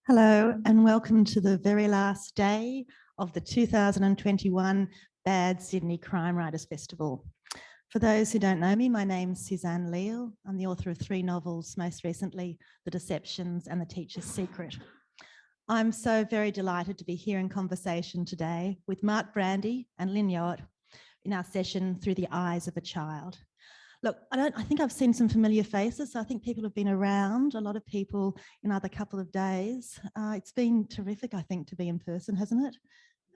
Hello and welcome to the very last day of the 2021 Bad Sydney Crime Writers Festival. For those who don't know me, my name's Suzanne Leal. I'm the author of 3 novels, most recently The Deceptions and The Teacher's Secret. I'm so very delighted to be here in conversation today with Brandi and Lyn Yeowart in our session Through the Eyes of a Child. Look, I think I've seen some familiar faces. So I think people have been around, a lot of people in another couple of days. It's been terrific, I think, to be in person, hasn't it?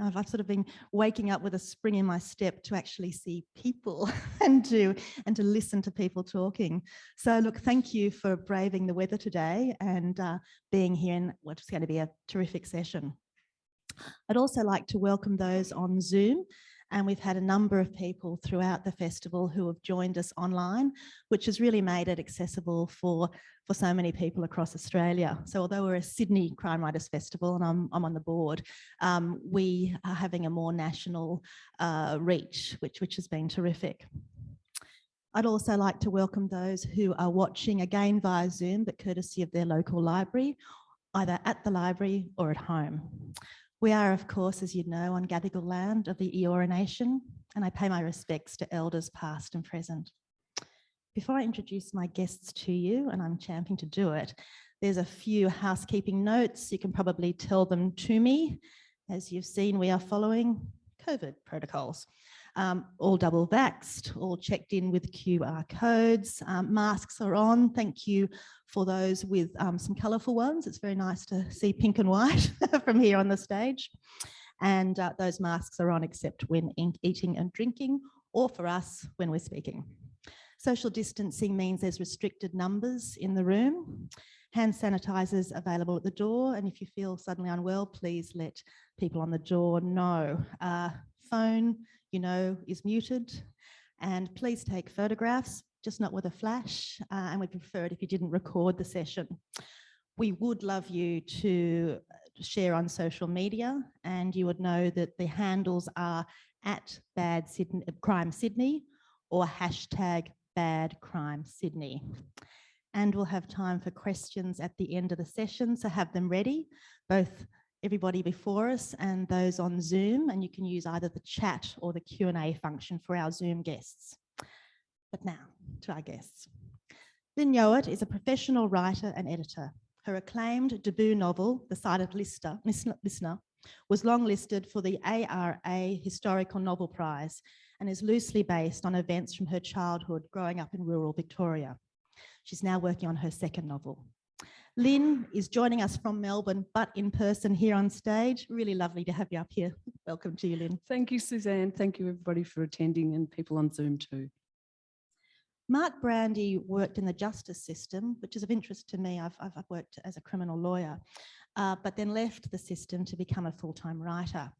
I've sort of been waking up with a spring in my step to actually see people and to listen to people talking. So look, thank you for braving the weather today and being here in what's going to be a terrific session. I'd also like to welcome those on Zoom. And we've had a number of people throughout the festival who have joined us online, which has really made it accessible for so many people across Australia. So although we're a Sydney Crime Writers Festival and I'm on the board, we are having a more national reach, which has been terrific. I'd also like to welcome those who are watching again via Zoom, but courtesy of their local library, either at the library or at home. We are, of course, as you know, on Gadigal land of the Eora Nation, and I pay my respects to elders past and present. Before I introduce my guests to you, and I'm champing to do it, there's a few housekeeping notes. You can probably tell them to me. As you've seen, we are following COVID protocols. All double vaxxed, all checked in with QR codes. Masks are on. Thank you for those with some colourful ones. It's very nice to see pink and white from here on the stage. And those masks are on except when eating and drinking, or for us when we're speaking. Social distancing means there's restricted numbers in the room. Hand sanitisers available at the door. And if you feel suddenly unwell, please let people on the door know. Phone, you know, is muted, and please take photographs, just not with a flash, and we'd prefer it if you didn't record the session. We would love you to share on social media, and you would know that the handles are at Bad Sydney, Crime Sydney or hashtag Bad Crime Sydney. And we'll have time for questions at the end of the session, so have them ready, both everybody before us and those on Zoom, and you can use either the chat or the Q&A function for our Zoom guests. But now to our guests. Lyn Yeowart is a professional writer and editor. Her acclaimed debut novel, The Silent Listener, was longlisted for the ARA Historical Novel Prize and is loosely based on events from her childhood growing up in rural Victoria. She's now working on her second novel. Lyn is joining us from Melbourne, but in person here on stage. Really lovely to have you up here. Welcome to you, Lyn. Thank you, Suzanne. Thank you, everybody, for attending, and people on Zoom too. Brandi worked in the justice system, which is of interest to me. I've worked as a criminal lawyer, but then left the system to become a full-time writer.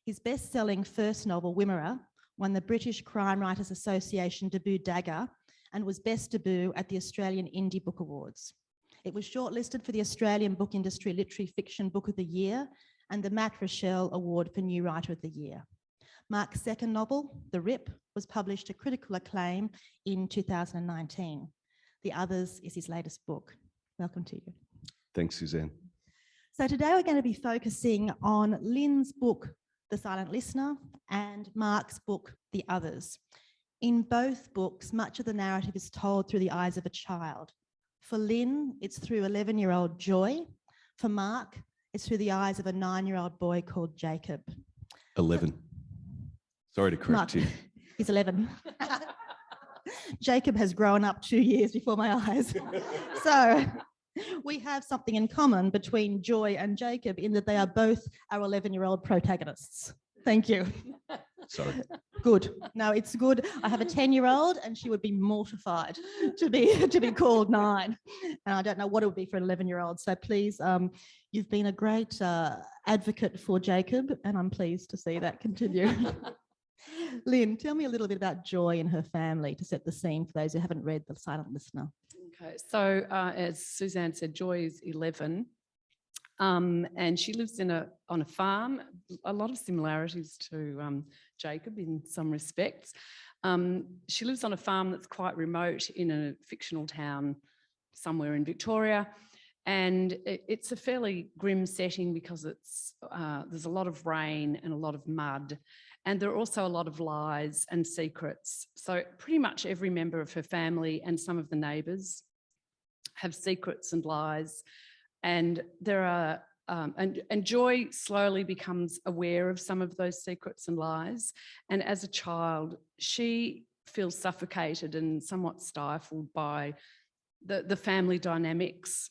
His best-selling first novel, Wimmera, won the British Crime Writers Association debut Dagger and was best debut at the Australian Indie Book Awards. It was shortlisted for the Australian Book Industry Literary Fiction Book of the Year and the Matt Rochelle Award for New Writer of the Year. Mark's second novel, The Rip, was published to critical acclaim in 2019. The Others is his latest book. Welcome to you. Thanks, Suzanne. So today we're going to be focusing on Lyn's book, The Silent Listener, and Mark's book, The Others. In both books, much of the narrative is told through the eyes of a child. For Lyn, it's through 11-year-old Joy. For Mark, it's through the eyes of a 9-year-old boy called Jacob. 11. Sorry to correct you. He's 11. Jacob has grown up 2 years before my eyes. So we have something in common between Joy and Jacob in that they are both our 11-year-old protagonists. Thank you. Sorry. Good. No, it's good. I have a 10-year-old and she would be mortified to be called 9. And I don't know what it would be for an 11-year-old. So please, you've been a great advocate for Jacob, and I'm pleased to see that continue. Lyn, tell me a little bit about Joy and her family to set the scene for those who haven't read The Silent Listener. Okay, so as Suzanne said, Joy is 11. And she lives on a farm, a lot of similarities to Jacob in some respects. She lives on a farm that's quite remote in a fictional town somewhere in Victoria, And it's a fairly grim setting because there's a lot of rain and a lot of mud. And there are also a lot of lies and secrets. So pretty much every member of her family and some of the neighbours have secrets and lies. And there are and Joy slowly becomes aware of some of those secrets and lies. And as a child, she feels suffocated and somewhat stifled by the family dynamics.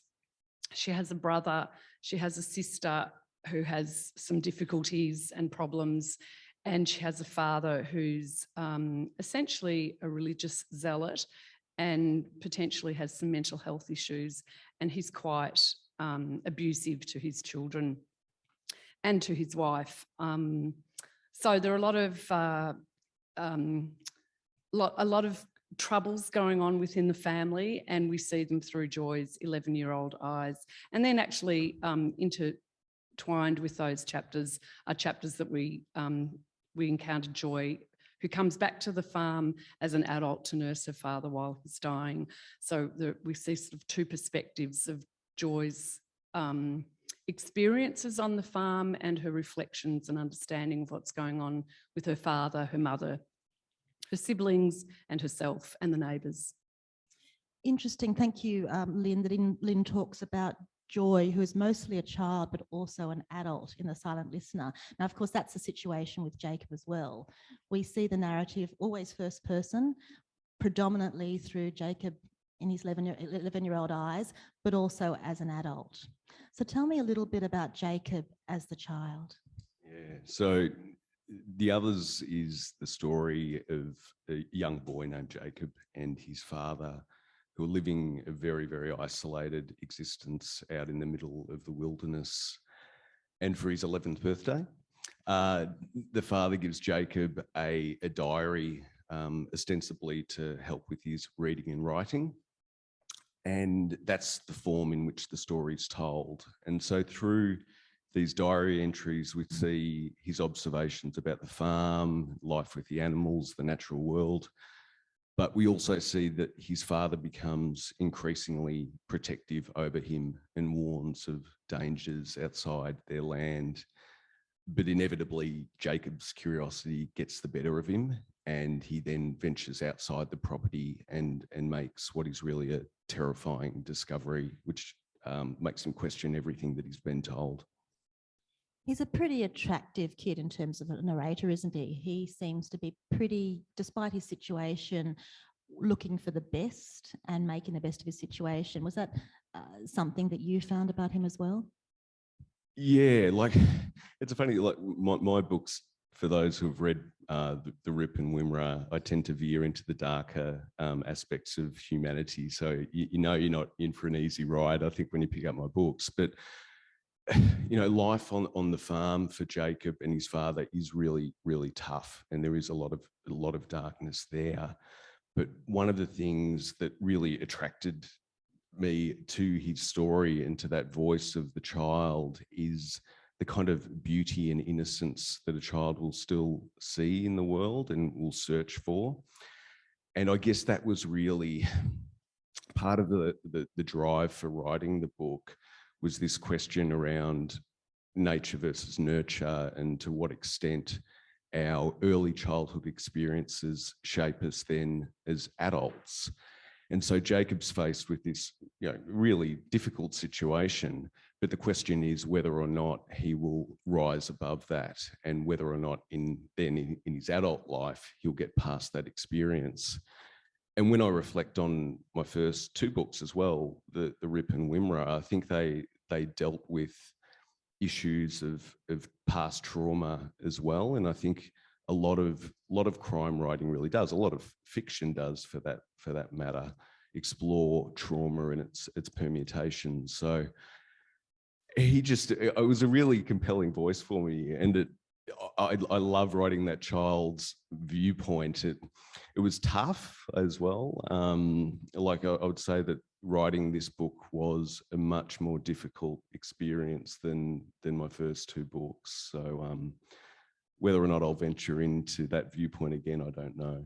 She has a brother, she has a sister who has some difficulties and problems, and she has a father who's essentially a religious zealot and potentially has some mental health issues, and he's quite abusive to his children and to his wife. So there are a lot of troubles going on within the family, and we see them through Joy's 11-year-old eyes. And then actually intertwined with those chapters are chapters that we encounter Joy, who comes back to the farm as an adult to nurse her father while he's dying. So we see sort of two perspectives of Joy's experiences on the farm and her reflections and understanding of what's going on with her father, her mother, her siblings and herself and the neighbours. Interesting. Thank you, Lyn, that Lyn talks about Joy, who is mostly a child, but also an adult in The Silent Listener. Now, of course, that's the situation with Jacob as well. We see the narrative always first person, predominantly through Jacob in his 11-year-old eyes, but also as an adult. So tell me a little bit about Jacob as the child. Yeah, so The Others is the story of a young boy named Jacob and his father, who are living a very, very isolated existence out in the middle of the wilderness. And for his 11th birthday, the father gives Jacob a diary, ostensibly to help with his reading and writing. And that's the form in which the story is told. And so through these diary entries, we see his observations about the farm, life with the animals, the natural world. But we also see that his father becomes increasingly protective over him and warns of dangers outside their land. But inevitably, Jacob's curiosity gets the better of him, and he then ventures outside the property and makes what is really a terrifying discovery, which makes him question everything that he's been told. He's a pretty attractive kid in terms of a narrator, isn't he? He seems to be pretty, despite his situation, looking for the best and making the best of his situation. Was that something that you found about him as well? Yeah, like it's funny, like my books, for those who have read the Rip and Wimmera, I tend to veer into the darker aspects of humanity. So you know you're not in for an easy ride, I think, when you pick up my books. But you know, life on the farm for Jacob and his father is really, really tough, and there is a lot of darkness there. But one of the things that really attracted me to his story and to that voice of the child is the kind of beauty and innocence that a child will still see in the world and will search for. And I guess that was really part of the drive for writing the book, was this question around nature versus nurture, and to what extent our early childhood experiences shape us then as adults. And so Jacob's faced with this, you know, really difficult situation, but the question is whether or not he will rise above that, and whether or not in his adult life he'll get past that experience. And when I reflect on my first two books as well, the Rip and Wimmera, I think they dealt with issues of past trauma as well. And I think a lot of crime writing really does, a lot of fiction does for that matter, explore trauma and its permutations. So it was a really compelling voice for me, and I love writing that child's viewpoint. It was tough as well. Like I would say that writing this book was a much more difficult experience than my first two books. So whether or not I'll venture into that viewpoint again, I don't know.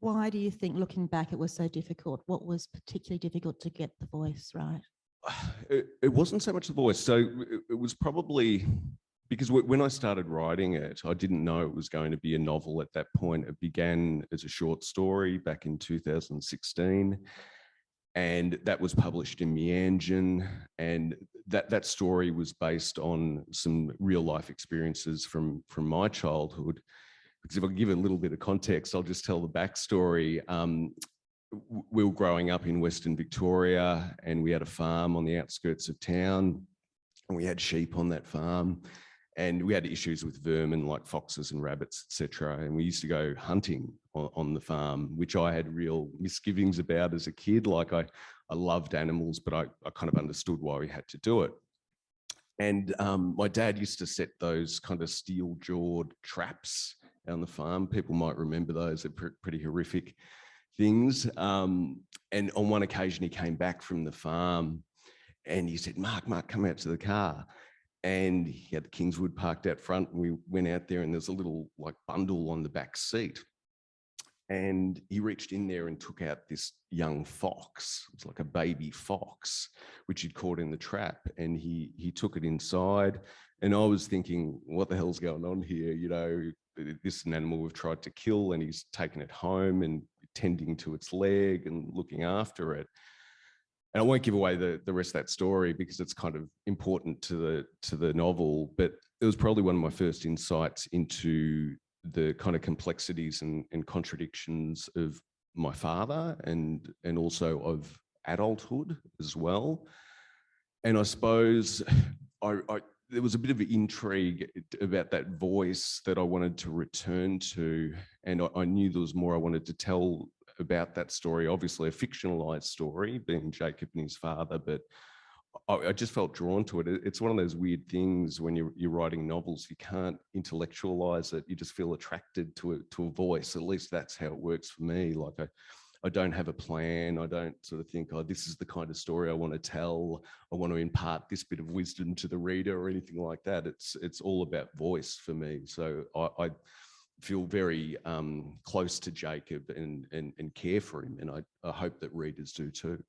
Why do you think, looking back, it was so difficult? What was particularly difficult to get the voice right? It wasn't so much the voice. So it was probably because when I started writing it, I didn't know it was going to be a novel at that point. It began as a short story back in 2016. And that was published in Meanjin. And that story was based on some real life experiences from my childhood. Because if I give a little bit of context, I'll just tell the backstory. We were growing up in Western Victoria, and we had a farm on the outskirts of town, and we had sheep on that farm, and we had issues with vermin like foxes and rabbits, etc. And we used to go hunting on the farm, which I had real misgivings about as a kid. Like I loved animals, but I kind of understood why we had to do it. And my dad used to set those kind of steel-jawed traps on the farm. People might remember those. They're pretty horrific things. And on one occasion, he came back from the farm and he said, Mark, come out to the car. And he had the Kingswood parked out front, and we went out there, and there's a little like bundle on the back seat. And he reached in there and took out this young fox. It was like a baby fox, which he'd caught in the trap. And he took it inside. And I was thinking, what the hell's going on here? You know, this is an animal we've tried to kill, and he's taken it home and tending to its leg and looking after it. And I won't give away the rest of that story because it's kind of important to the novel, but it was probably one of my first insights into the kind of complexities and contradictions of my father and also of adulthood as well. And I suppose there was a bit of intrigue about that voice that I wanted to return to, and I knew there was more I wanted to tell about that story, obviously a fictionalized story, being Jacob and his father, but I just felt drawn to it. It's one of those weird things when you're writing novels, you can't intellectualize it. You just feel attracted to a voice. At least that's how it works for me. Like I don't have a plan. I don't sort of think, oh, this is the kind of story I want to tell. I want to impart this bit of wisdom to the reader or anything like that. It's all about voice for me. So I feel very close to Jacob and care for him. And I hope that readers do too.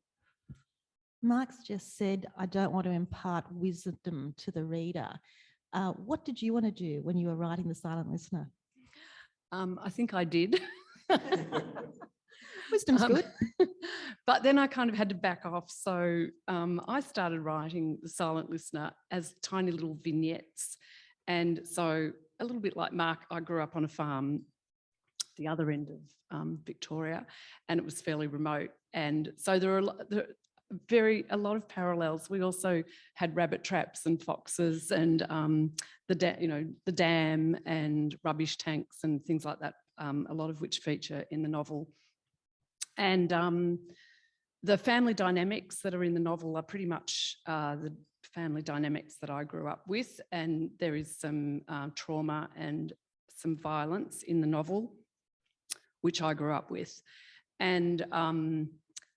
Mark's just said, I don't want to impart wisdom to the reader. What did you want to do when you were writing The Silent Listener? I think I did. Wisdom's good. But then I kind of had to back off. So I started writing The Silent Listener as tiny little vignettes. And so a little bit like Mark, I grew up on a farm the other end of Victoria, and it was fairly remote. And so there are a lot of parallels. We also had rabbit traps and foxes and the dam and rubbish tanks and things like that, a lot of which feature in the novel. And the family dynamics that are in the novel are pretty much the family dynamics that I grew up with, and there is some trauma and some violence in the novel, which I grew up with. And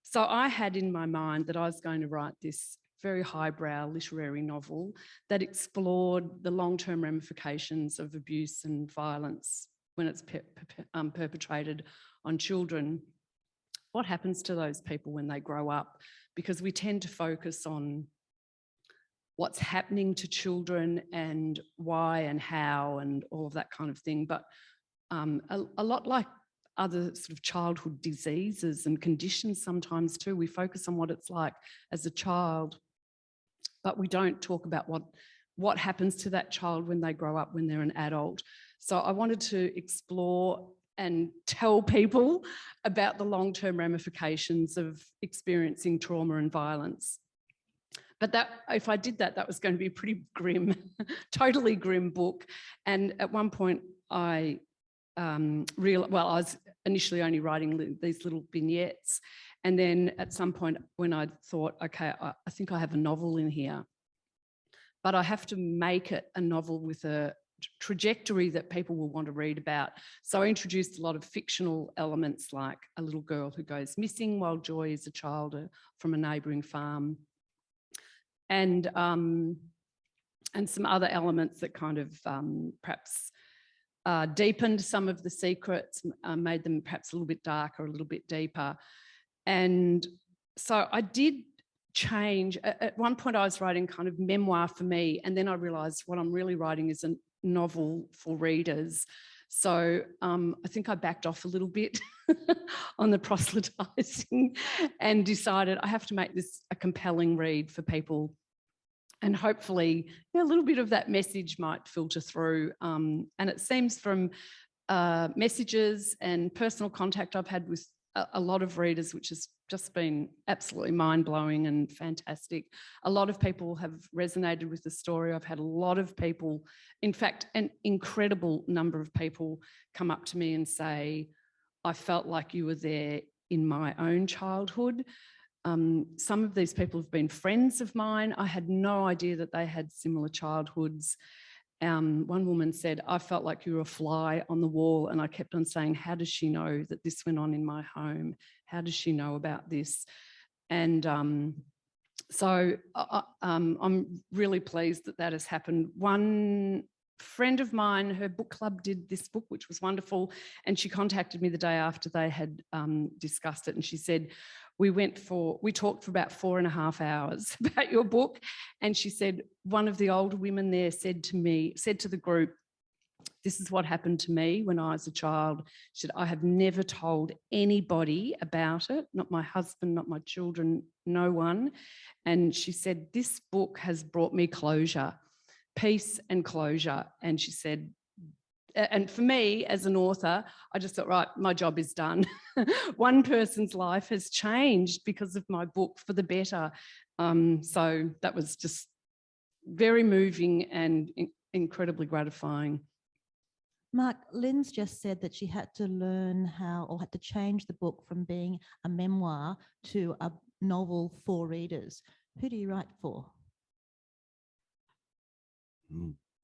so I had in my mind that I was going to write this very highbrow literary novel that explored the long-term ramifications of abuse and violence when it's perpetrated on children. What happens to those people when they grow up? Because we tend to focus on what's happening to children and why and how and all of that kind of thing. But a lot like other sort of childhood diseases and conditions sometimes too, we focus on what it's like as a child, but we don't talk about what happens to that child when they grow up, when they're an adult. So I wanted to explore and tell people about the long-term ramifications of experiencing trauma and violence. But that, if I did that, that was going to be a pretty grim, totally grim book. And at one point I realized, I was initially only writing these little vignettes. And then at some point when I thought, okay, I think I have a novel in here, but I have to make it a novel with a trajectory that people will want to read about. So I introduced a lot of fictional elements, like a little girl who goes missing while Joy is a child from a neighbouring farm. And some other elements that kind of perhaps deepened some of the secrets, made them perhaps a little bit darker, a little bit deeper. And so I did change. At one point I was writing kind of memoir for me, and then I realised what I'm really writing is a novel for readers. So I think I backed off a little bit on the proselytising and decided I have to make this a compelling read for people. And hopefully a little bit of that message might filter through. And it seems from messages and personal contact I've had with a lot of readers, which has just been absolutely mind-blowing and fantastic. A lot of people have resonated with the story. I've had a lot of people, in fact, an incredible number of people come up to me and say, I felt like you were there in my own childhood. Some of these people have been friends of mine. I had no idea that they had similar childhoods. One woman said, I felt like you were a fly on the wall, and I kept on saying, how does she know that this went on in my home? How does she know about this? And so I'm really pleased that that has happened. One friend of mine, her book club did this book, which was wonderful, and she contacted me the day after they had discussed it, and she said, we talked for about 4.5 hours about your book. And she said, one of the older women there said to the group, this is what happened to me when I was a child. She said, I have never told anybody about it, not my husband, not my children, no one. And she said, this book has brought me closure, peace and closure. And she said, and for me as an author, I just thought, right, my job is done. One person's life has changed because of my book for the better. So that was just very moving and incredibly gratifying. Mark, Lyn's just said that she had to learn how, or had to change the book from being a memoir to a novel for readers. Who do you write for?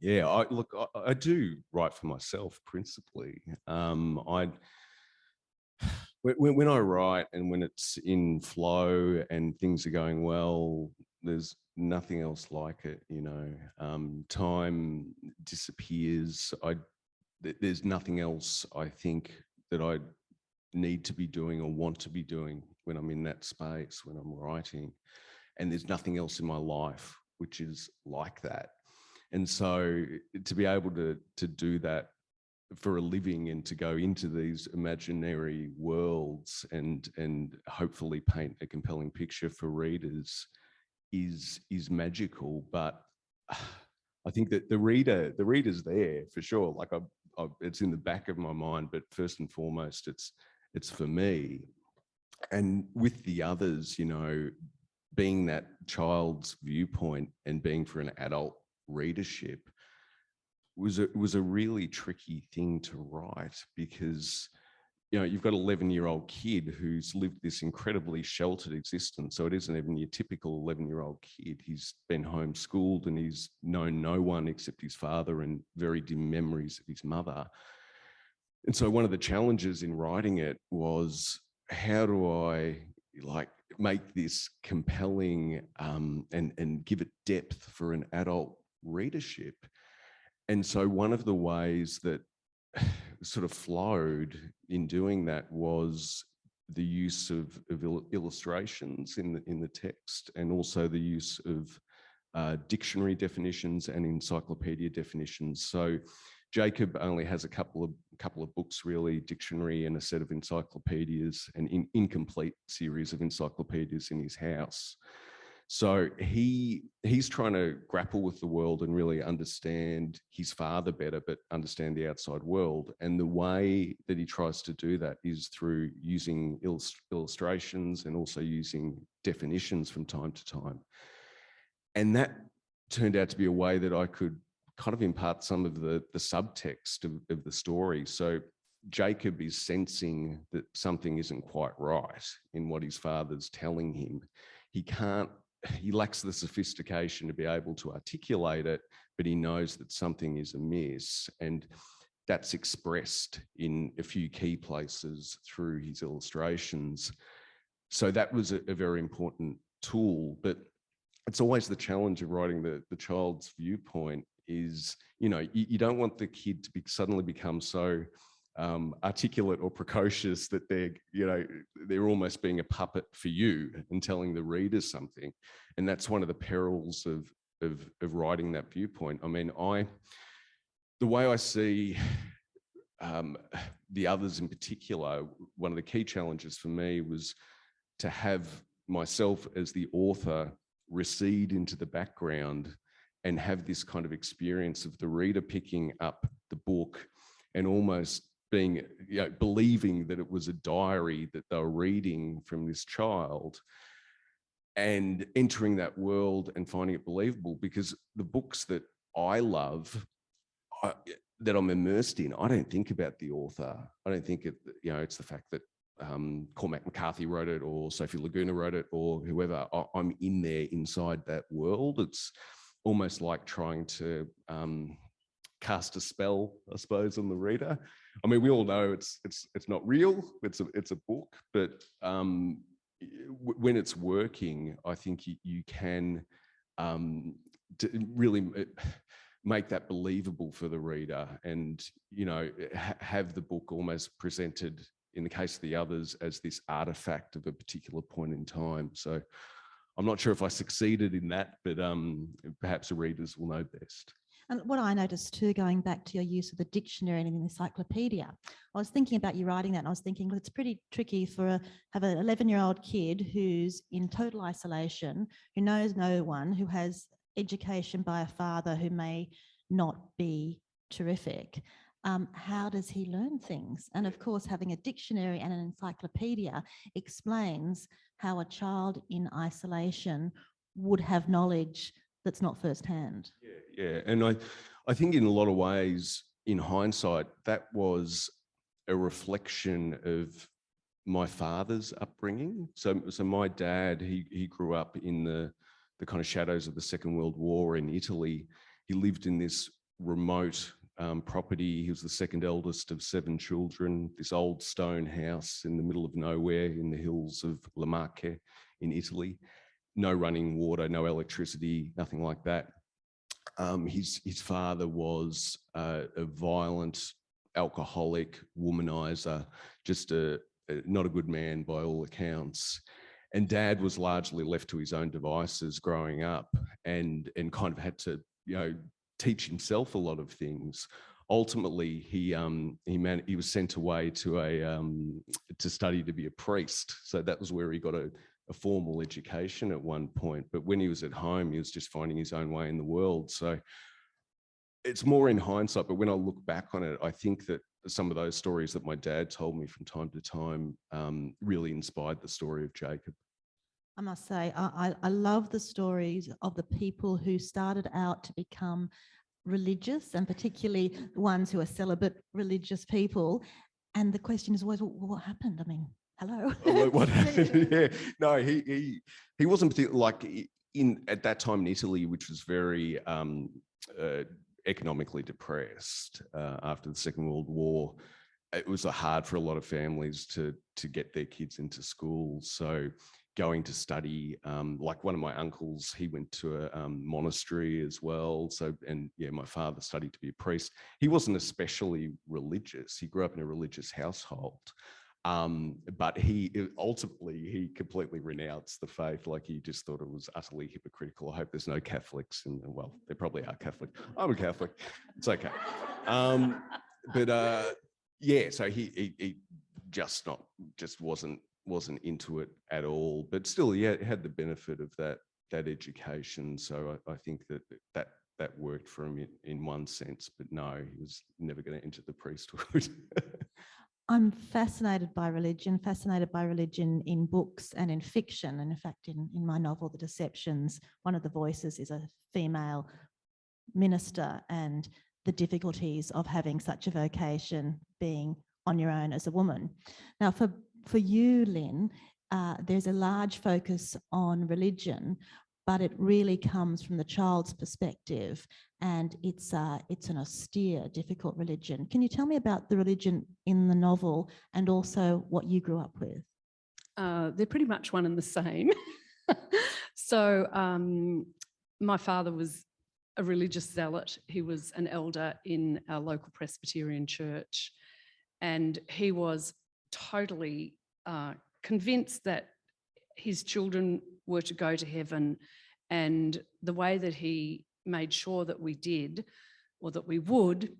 Yeah, I do write for myself principally. When I write and when it's in flow and things are going well, there's nothing else like it. You know, time disappears. There's nothing else I think that I need to be doing or want to be doing when I'm in that space, when I'm writing, and there's nothing else in my life which is like that. And so to be able to do that for a living and to go into these imaginary worlds and hopefully paint a compelling picture for readers is magical. But I think that the reader's there for sure. Like it's in the back of my mind, but first and foremost, it's for me. And with the others, you know, being that child's viewpoint and being for an adult readership was a really tricky thing to write, because you know you've got an 11-year-old kid who's lived this incredibly sheltered existence. So it isn't even your typical 11-year-old kid. He's been homeschooled and he's known no one except his father and very dim memories of his mother. And so one of the challenges in writing it was, how do I make this compelling and give it depth for an adult readership? And so one of the ways that sort of flowed in doing that was the use of illustrations in the text, and also the use of dictionary definitions and encyclopedia definitions. So Jacob only has a couple of books, really, dictionary and a set of encyclopedias, an incomplete series of encyclopedias in his house. So he's trying to grapple with the world and really understand his father better, but understand the outside world. And the way that he tries to do that is through using illustrations and also using definitions from time to time. And that turned out to be a way that I could kind of impart some of the subtext of the story. So Jacob is sensing that something isn't quite right in what his father's telling him. He lacks the sophistication to be able to articulate it, but he knows that something is amiss. And that's expressed in a few key places through his illustrations. So that was a very important tool. But it's always the challenge of writing the child's viewpoint is, you know, you don't want the kid to suddenly become so articulate or precocious that they're almost being a puppet for you and telling the reader something. And that's one of the perils of writing that viewpoint. I mean, the way I see the others in particular, one of the key challenges for me was to have myself as the author recede into the background and have this kind of experience of the reader picking up the book and almost being, believing that it was a diary that they were reading from this child, and entering that world and finding it believable. Because the books that I love, that I'm immersed in, I don't think about the author. I don't think it's the fact that Cormac McCarthy wrote it, or Sophie Laguna wrote it, or whoever. I'm in there inside that world. It's almost like trying to cast a spell, I suppose, on the reader. I mean, we all know it's not real. It's a book, but when it's working, I think you can really make that believable for the reader, and have the book almost presented, in the case of the others, as this artifact of a particular point in time. So I'm not sure if I succeeded in that, but perhaps the readers will know best. And what I noticed too, going back to your use of the dictionary and an encyclopedia, I was thinking about you writing that, and I was thinking, well, it's pretty tricky have an 11-year-old kid who's in total isolation, who knows no one, who has education by a father who may not be terrific. How does he learn things? And of course, having a dictionary and an encyclopedia explains how a child in isolation would have knowledge that's not firsthand. Yeah. And I think in a lot of ways, in hindsight, that was a reflection of my father's upbringing. So my dad, he grew up in the kind of shadows of the Second World War in Italy. He lived in this remote property. He was the second eldest of 7 children, this old stone house in the middle of nowhere in the hills of Le Marche in Italy. No running water, no electricity, nothing like that. His father was a violent alcoholic, womanizer, just not a good man by all accounts. And Dad was largely left to his own devices growing up, and kind of had to, teach himself a lot of things. Ultimately, he was sent away to study to be a priest. So that was where he got a formal education at one point. But when he was at home, he was just finding his own way in the world. So it's more in hindsight, but when I look back on it, I think that some of those stories that my dad told me from time to time really inspired the story of Jacob. I must say, I love the stories of the people who started out to become religious, and particularly the ones who are celibate religious people. And the question is always, well, what happened? I mean, hello. What happened? Yeah. No, he wasn't particularly at that time in Italy, which was very economically depressed after the Second World War. It was hard for a lot of families to get their kids into school. So going to study, like one of my uncles, he went to a monastery as well. So, and yeah, my father studied to be a priest. He wasn't especially religious. He grew up in a religious household. But he completely renounced the faith. Like, he just thought it was utterly hypocritical. I hope there's no Catholics, and well, there probably are Catholic. I'm a Catholic. It's okay. Yeah, so he just wasn't into it at all. But still, he had the benefit of that education. So I think that worked for him in one sense. But no, he was never going to enter the priesthood. I'm fascinated by religion in books and in fiction. And in fact, in my novel, The Deceptions, one of the voices is a female minister, and the difficulties of having such a vocation, being on your own as a woman. Now, for you, Lyn, there's a large focus on religion, but it really comes from the child's perspective, and it's an austere, difficult religion. Can you tell me about the religion in the novel and also what you grew up with? They're pretty much one and the same. So my father was a religious zealot. He was an elder in our local Presbyterian church, and he was totally convinced that his children were to go to heaven, and the way that he made sure that we did, or that we would,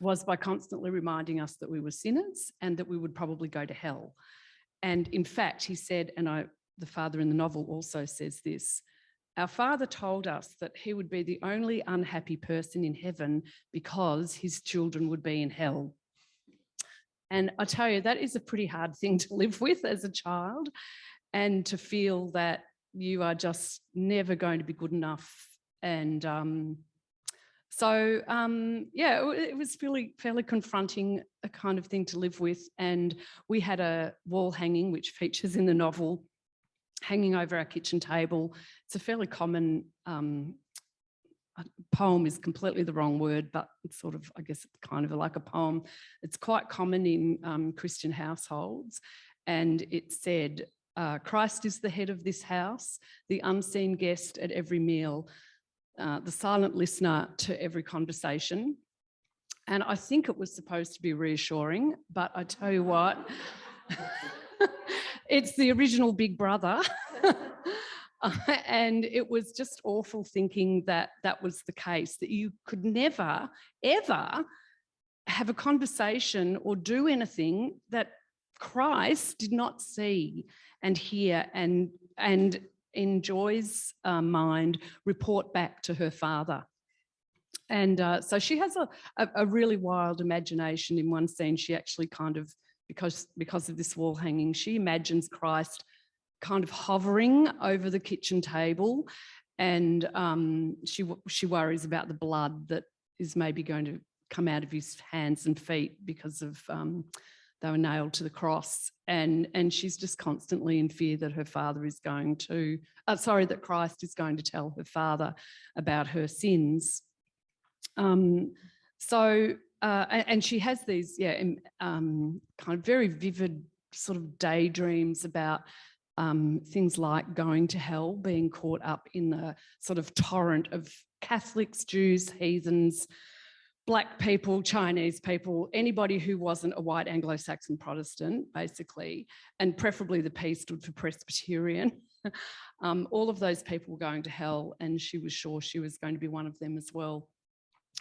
was by constantly reminding us that we were sinners and that we would probably go to hell. And in fact, he said, and the father in the novel also says this, our father told us that he would be the only unhappy person in heaven because his children would be in hell. And I tell you, that is a pretty hard thing to live with as a child, and to feel that you are just never going to be good enough. And it was fairly confronting, a kind of thing to live with. And we had a wall hanging, which features in the novel, hanging over our kitchen table. It's a fairly common poem is completely the wrong word, but it's sort of, I guess, it's kind of like a poem. It's quite common in Christian households. And it said, Christ is the head of this house, the unseen guest at every meal, the silent listener to every conversation. And I think it was supposed to be reassuring, but I tell you what, it's the original Big Brother. And it was just awful thinking that that was the case, that you could never, ever have a conversation or do anything that Christ did not see and hear, and in Joy's mind, report back to her father. And so she has a really wild imagination. In one scene, she actually kind of, because of this wall hanging, she imagines Christ kind of hovering over the kitchen table, and she worries about the blood that is maybe going to come out of his hands and feet because of they were nailed to the cross, and she's just constantly in fear that her father is going to, that Christ is going to tell her father about her sins. And she has these kind of very vivid sort of daydreams about things like going to hell, being caught up in the sort of torrent of Catholics, Jews, heathens, Black people, Chinese people, anybody who wasn't a white Anglo-Saxon Protestant, basically, and preferably the P stood for Presbyterian. All of those people were going to hell, and she was sure she was going to be one of them as well.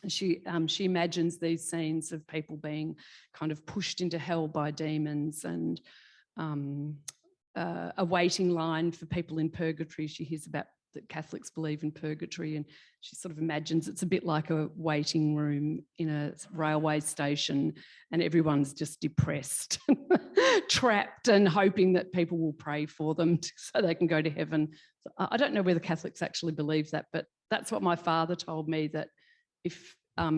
She imagines these scenes of people being kind of pushed into hell by demons, and a waiting line for people in purgatory. She hears about that Catholics believe in purgatory, and she sort of imagines it's a bit like a waiting room in a railway station, and everyone's just depressed, trapped, and hoping that people will pray for them so they can go to heaven. So I don't know whether Catholics actually believe that, but that's what my father told me, that if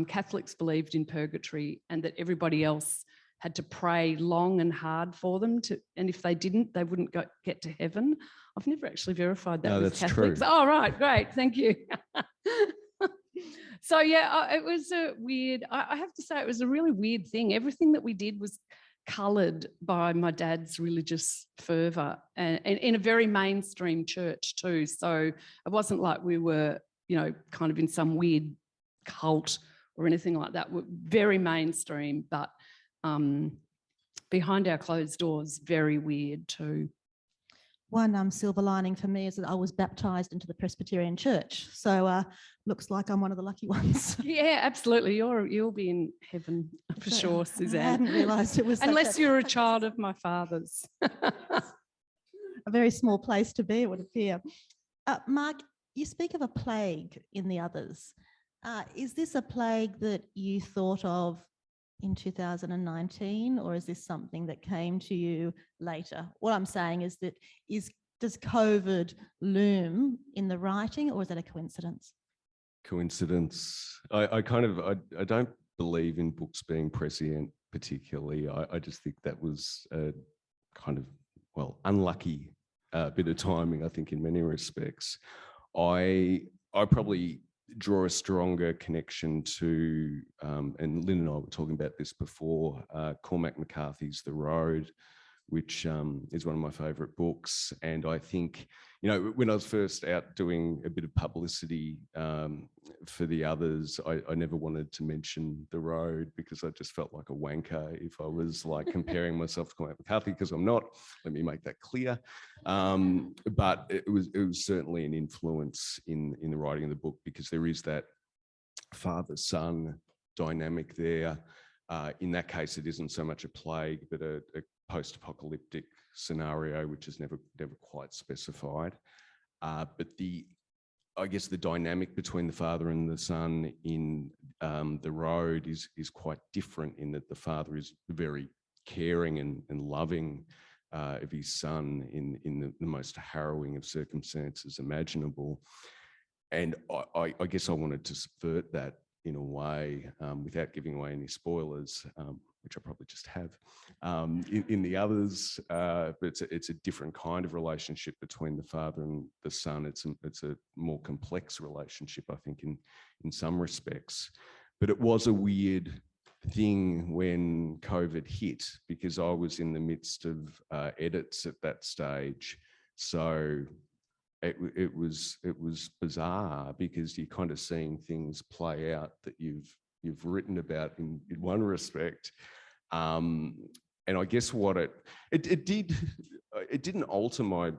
Catholics believed in purgatory and that everybody else had to pray long and hard for them to, and if they didn't, they wouldn't get to heaven. I've never actually verified that with Catholics. True. Oh, right, great, thank you. So yeah, it was a weird, I have to say, it was a really weird thing. Everything that we did was coloured by my dad's religious fervour, and in a very mainstream church too. So it wasn't like we were, kind of in some weird cult or anything like that. We're very mainstream, but behind our closed doors, very weird too. One silver lining for me is that I was baptised into the Presbyterian Church, so looks like I'm one of the lucky ones. Yeah, absolutely. You'll be in heaven for sure, Suzanne. I hadn't realised it was unless you're a child of my father's. A very small place to be, it would appear. Mark, you speak of a plague in the others. Is this a plague that you thought of in 2019, or is this something that came to you later? What I'm saying is that does COVID loom in the writing, or is that a coincidence? Coincidence. I don't believe in books being prescient particularly. I just think that was a kind of, unlucky bit of timing, I think, in many respects. I probably draw a stronger connection to, and Lyn and I were talking about this before, Cormac McCarthy's The Road, which is one of my favourite books. And I think, you know, when I was first out doing a bit of publicity for the others, I never wanted to mention The Road because I just felt like a wanker if I was like comparing myself to Cormac McCarthy, because I'm not. Let me make that clear. But it was certainly an influence in the writing of the book, because there is that father-son dynamic there. In that case, it isn't so much a plague, but a post-apocalyptic scenario, which is never quite specified. But I guess the dynamic between the father and the son in The Road is quite different, in that the father is very caring and loving of his son in the most harrowing of circumstances imaginable. And I guess I wanted to subvert that in a way, without giving away any spoilers, which I probably just have, in the others. But it's a different kind of relationship between the father and the son. It's a more complex relationship, I think, in some respects. But it was a weird thing when COVID hit, because I was in the midst of edits at that stage. So it was bizarre, because you're kind of seeing things play out that you've written about in one respect, and I guess what it didn't alter my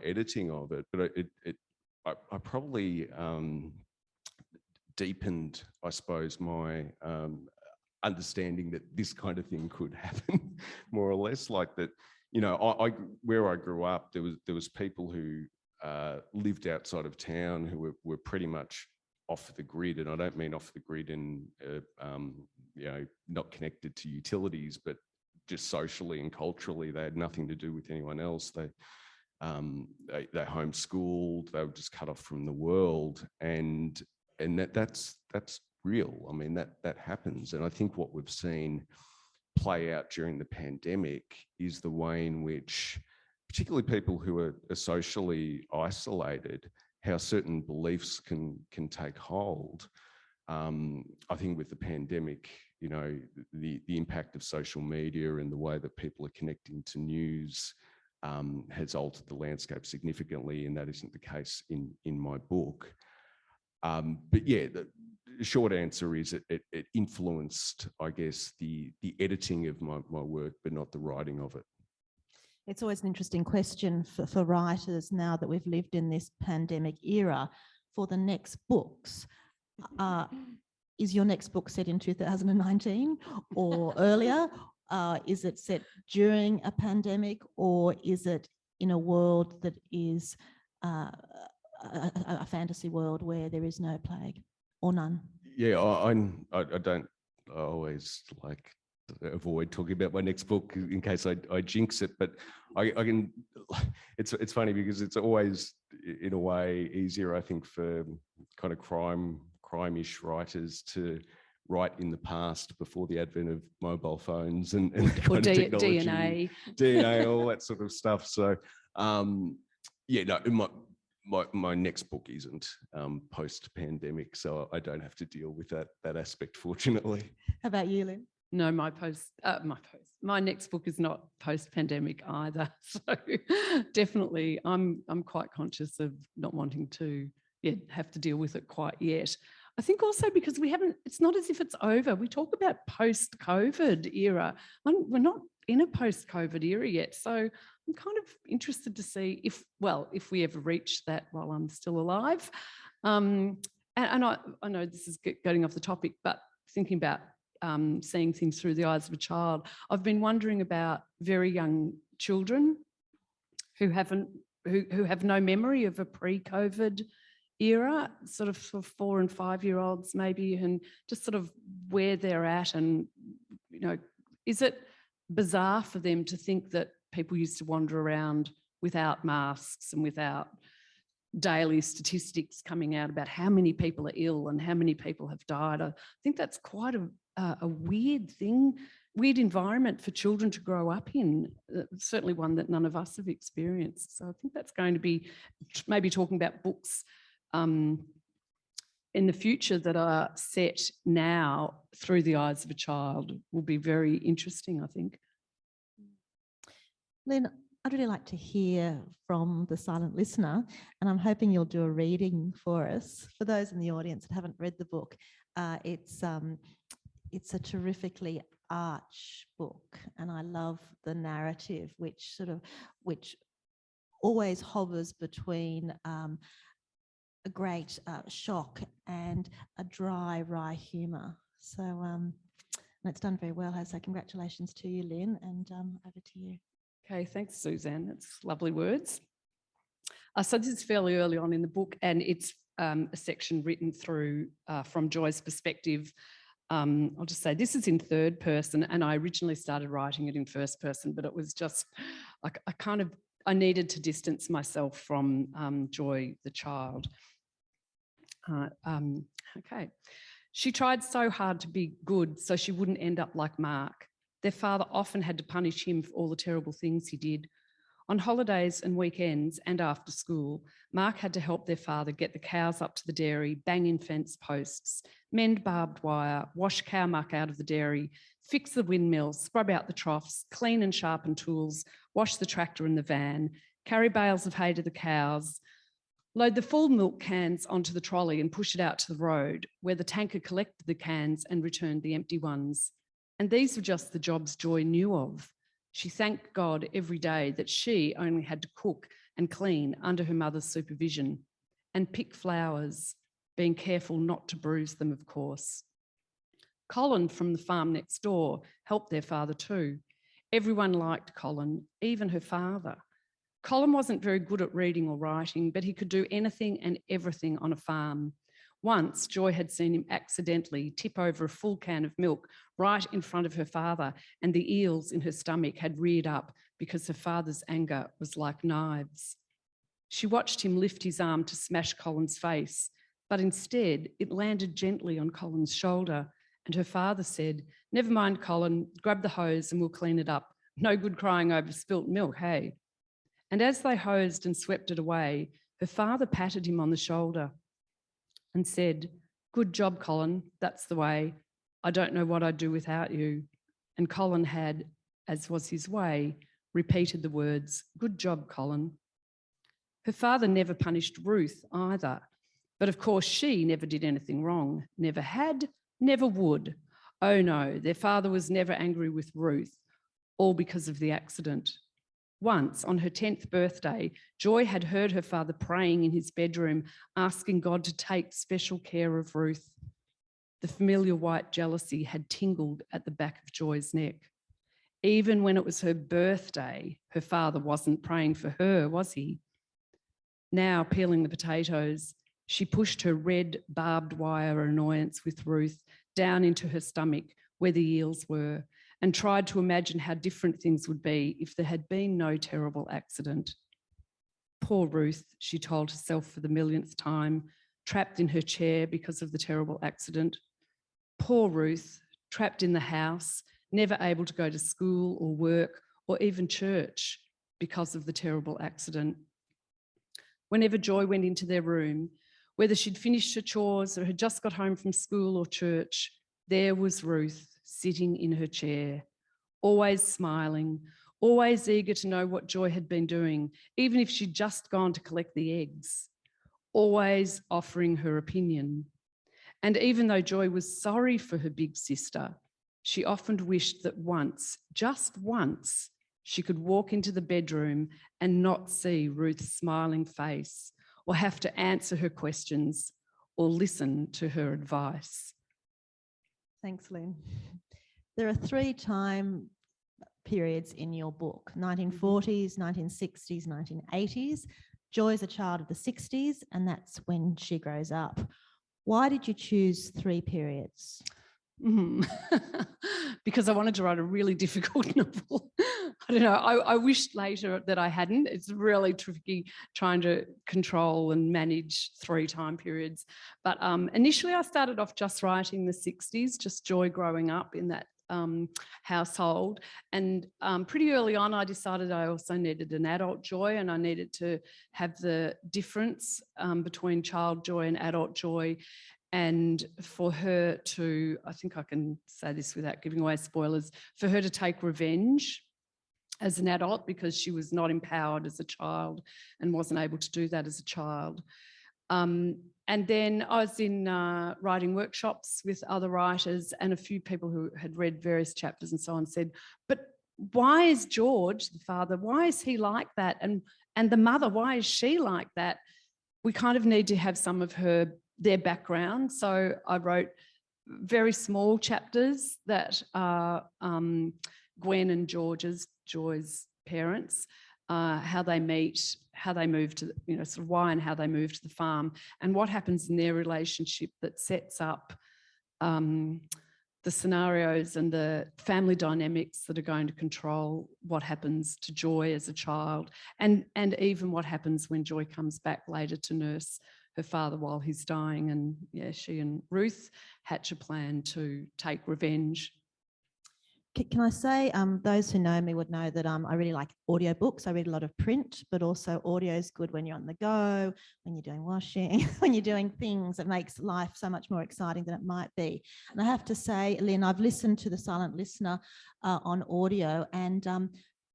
editing of it, but I probably deepened, I suppose, my understanding that this kind of thing could happen, more or less. Like that, you know, where I grew up, there was people who lived outside of town who were pretty much off the grid. And I don't mean off the grid in, you know, not connected to utilities, but just socially and culturally, they had nothing to do with anyone else. They homeschooled, they were just cut off from the world. And that's real. I mean, that happens. And I think what we've seen play out during the pandemic is the way in which, particularly people who are socially isolated, how certain beliefs can take hold. I think with the pandemic, you know, the impact of social media and the way that people are connecting to news has altered the landscape significantly, and that isn't the case in my book. But yeah, the short answer is it influenced, I guess, the editing of my work, but not the writing of it. It's always an interesting question for writers, now that we've lived in this pandemic era, for the next books. Is your next book set in 2019 or earlier? Is it set during a pandemic, or is it in a world that is a fantasy world where there is no plague or none? Yeah, I always like avoid talking about my next book in case I jinx it, but I can. It's funny because it's always, in a way, easier, I think, for kind of crime-ish writers to write in the past, before the advent of mobile phones and kind of technology, DNA, all that sort of stuff. So yeah, no, my next book isn't post-pandemic, so I don't have to deal with that aspect, fortunately. How about you, Lyn? No, my next book is not post-pandemic either. So definitely, I'm quite conscious of not wanting to have to deal with it quite yet. I think also because it's not as if it's over. We talk about post-COVID era. We're not in a post-COVID era yet. So I'm kind of interested to see if we ever reach that while I'm still alive. And I know this is getting off the topic, but thinking about seeing things through the eyes of a child, I've been wondering about very young children who have no memory of a pre-COVID era, sort of for 4 and 5 year olds maybe, and just sort of where they're at. And, you know, is it bizarre for them to think that people used to wander around without masks and without daily statistics coming out about how many people are ill and how many people have died? I think that's quite a weird thing, weird environment for children to grow up in, certainly one that none of us have experienced. So I think that's going to be, maybe talking about books in the future that are set now through the eyes of a child will be very interesting, I think. Lyn, I'd really like to hear from the silent listener, and I'm hoping you'll do a reading for us. For those in the audience that haven't read the book, it's a terrifically arch book, and I love the narrative, which always hovers between a great shock and a dry, wry humour. So and it's done very well. So congratulations to you, Lyn, and over to you. Okay, thanks, Suzanne. It's lovely words. So this is fairly early on in the book, and it's a section written through from Joy's perspective. I'll just say this is in third person, and I originally started writing it in first person, but it was just, I needed to distance myself from Joy, the child. Okay. She tried so hard to be good so she wouldn't end up like Mark. Their father often had to punish him for all the terrible things he did. On holidays and weekends and after school, Mark had to help their father get the cows up to the dairy, bang in fence posts, mend barbed wire, wash cow muck out of the dairy, fix the windmills, scrub out the troughs, clean and sharpen tools, wash the tractor and the van, carry bales of hay to the cows, load the full milk cans onto the trolley and push it out to the road, where the tanker collected the cans and returned the empty ones. And these were just the jobs Joy knew of. She thanked God every day that she only had to cook and clean under her mother's supervision and pick flowers, being careful not to bruise them, of course. Colin from the farm next door helped their father too. Everyone liked Colin, even her father. Colin wasn't very good at reading or writing, but he could do anything and everything on a farm. Once, Joy had seen him accidentally tip over a full can of milk right in front of her father, and the eels in her stomach had reared up because her father's anger was like knives. She watched him lift his arm to smash Colin's face, but instead it landed gently on Colin's shoulder, and her father said, "Never mind, Colin, grab the hose and we'll clean it up. No good crying over spilt milk, hey?" And as they hosed and swept it away, her father patted him on the shoulder and said, "Good job, Colin, that's the way. I don't know what I'd do without you." And Colin had, as was his way, repeated the words, "Good job, Colin." Her father never punished Ruth either, but of course she never did anything wrong, never had, never would. Oh no, their father was never angry with Ruth, all because of the accident. Once, on her 10th birthday, Joy had heard her father praying in his bedroom, asking God to take special care of Ruth. The familiar white jealousy had tingled at the back of Joy's neck. Even when it was her birthday, her father wasn't praying for her, was he? Now, peeling the potatoes, she pushed her red barbed wire annoyance with Ruth down into her stomach where the eels were, and tried to imagine how different things would be if there had been no terrible accident. Poor Ruth, she told herself for the millionth time, trapped in her chair because of the terrible accident. Poor Ruth, trapped in the house, never able to go to school or work or even church because of the terrible accident. Whenever Joy went into their room, whether she'd finished her chores or had just got home from school or church, there was Ruth sitting in her chair, always smiling, always eager to know what Joy had been doing, even if she'd just gone to collect the eggs, always offering her opinion. And even though Joy was sorry for her big sister, she often wished that once, just once, she could walk into the bedroom and not see Ruth's smiling face, or have to answer her questions or listen to her advice. Thanks, Lyn. There are 3 time periods in your book: 1940s, 1960s, 1980s. Joy's a child of the 60s, and that's when she grows up. Why did you choose 3 periods? Because I wanted to write a really difficult novel. I don't know. I wished later that I hadn't. It's really tricky trying to control and manage 3 time periods. But initially I started off just writing the 60s, just Joy growing up in that household. And pretty early on, I decided I also needed an adult Joy, and I needed to have the difference between child Joy and adult Joy. And for her to, I think I can say this without giving away spoilers, for her to take revenge as an adult because she was not empowered as a child and wasn't able to do that as a child. And then I was in writing workshops with other writers, and a few people who had read various chapters and so on said, but why is George, the father, why is he like that? And the mother, why is she like that? We kind of need to have some of their background. So I wrote very small chapters that are Gwen and Joy's parents, how they meet, how they move to, sort of why and how they move to the farm, and what happens in their relationship that sets up the scenarios and the family dynamics that are going to control what happens to Joy as a child, and even what happens when Joy comes back later to nurse her father while he's dying. And yeah, she and Ruth hatch a plan to take revenge. Can I say, those who know me would know that I really like audiobooks. I read a lot of print, but also audio is good when you're on the go, when you're doing washing, when you're doing things. It makes life so much more exciting than it might be. And I have to say, Lyn, I've listened to The Silent Listener on audio, and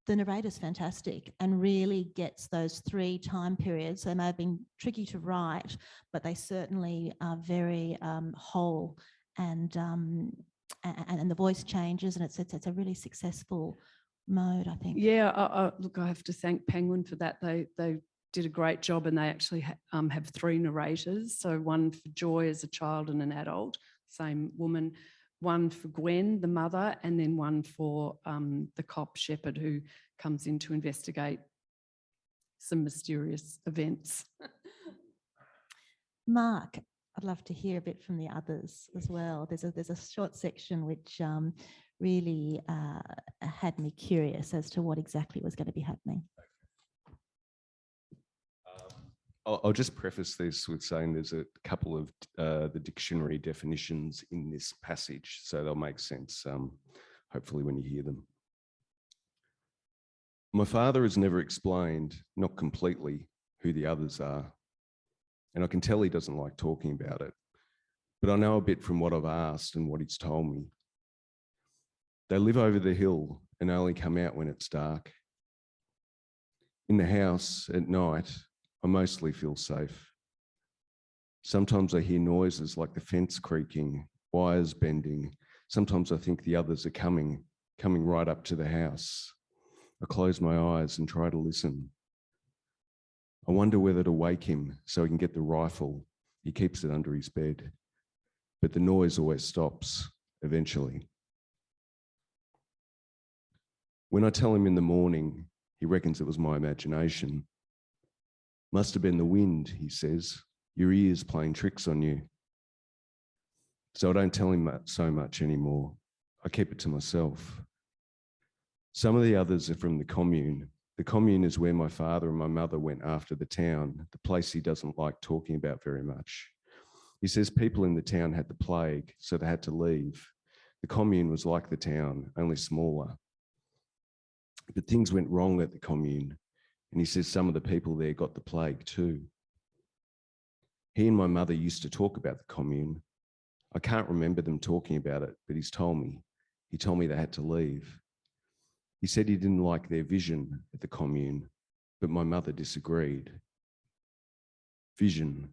the narrator's fantastic and really gets those 3 time periods. They may have been tricky to write, but they certainly are very whole, and the voice changes, and it's a really successful mode, I think. Yeah, look, I have to thank Penguin for that. They did a great job, and they actually have 3 narrators. So one for Joy as a child and an adult, same woman, one for Gwen, the mother, and then one for the cop Shepherd, who comes in to investigate some mysterious events. Mark, I'd love to hear a bit from the others as well. There's a short section which really had me curious as to what exactly was going to be happening. I'll just preface this with saying there's a couple of the dictionary definitions in this passage, so they'll make sense, hopefully, when you hear them. My father has never explained, not completely, who the others are. And I can tell he doesn't like talking about it, but I know a bit from what I've asked and what he's told me. They live over the hill and only come out when it's dark. In the house at night, I mostly feel safe. Sometimes I hear noises like the fence creaking, wires bending. Sometimes I think the others are coming right up to the house. I close my eyes and try to listen. I wonder whether to wake him so he can get the rifle. He keeps it under his bed. But the noise always stops, eventually. When I tell him in the morning, he reckons it was my imagination. Must have been the wind, he says. Your ears playing tricks on you. So I don't tell him that so much anymore. I keep it to myself. Some of the others are from the commune. The commune is where my father and my mother went after the town, the place he doesn't like talking about very much. He says people in the town had the plague, so they had to leave. The commune was like the town, only smaller. But things went wrong at the commune, and he says some of the people there got the plague too. He and my mother used to talk about the commune. I can't remember them talking about it, but he's told me. He told me they had to leave. He said he didn't like their vision at the commune, but my mother disagreed. Vision,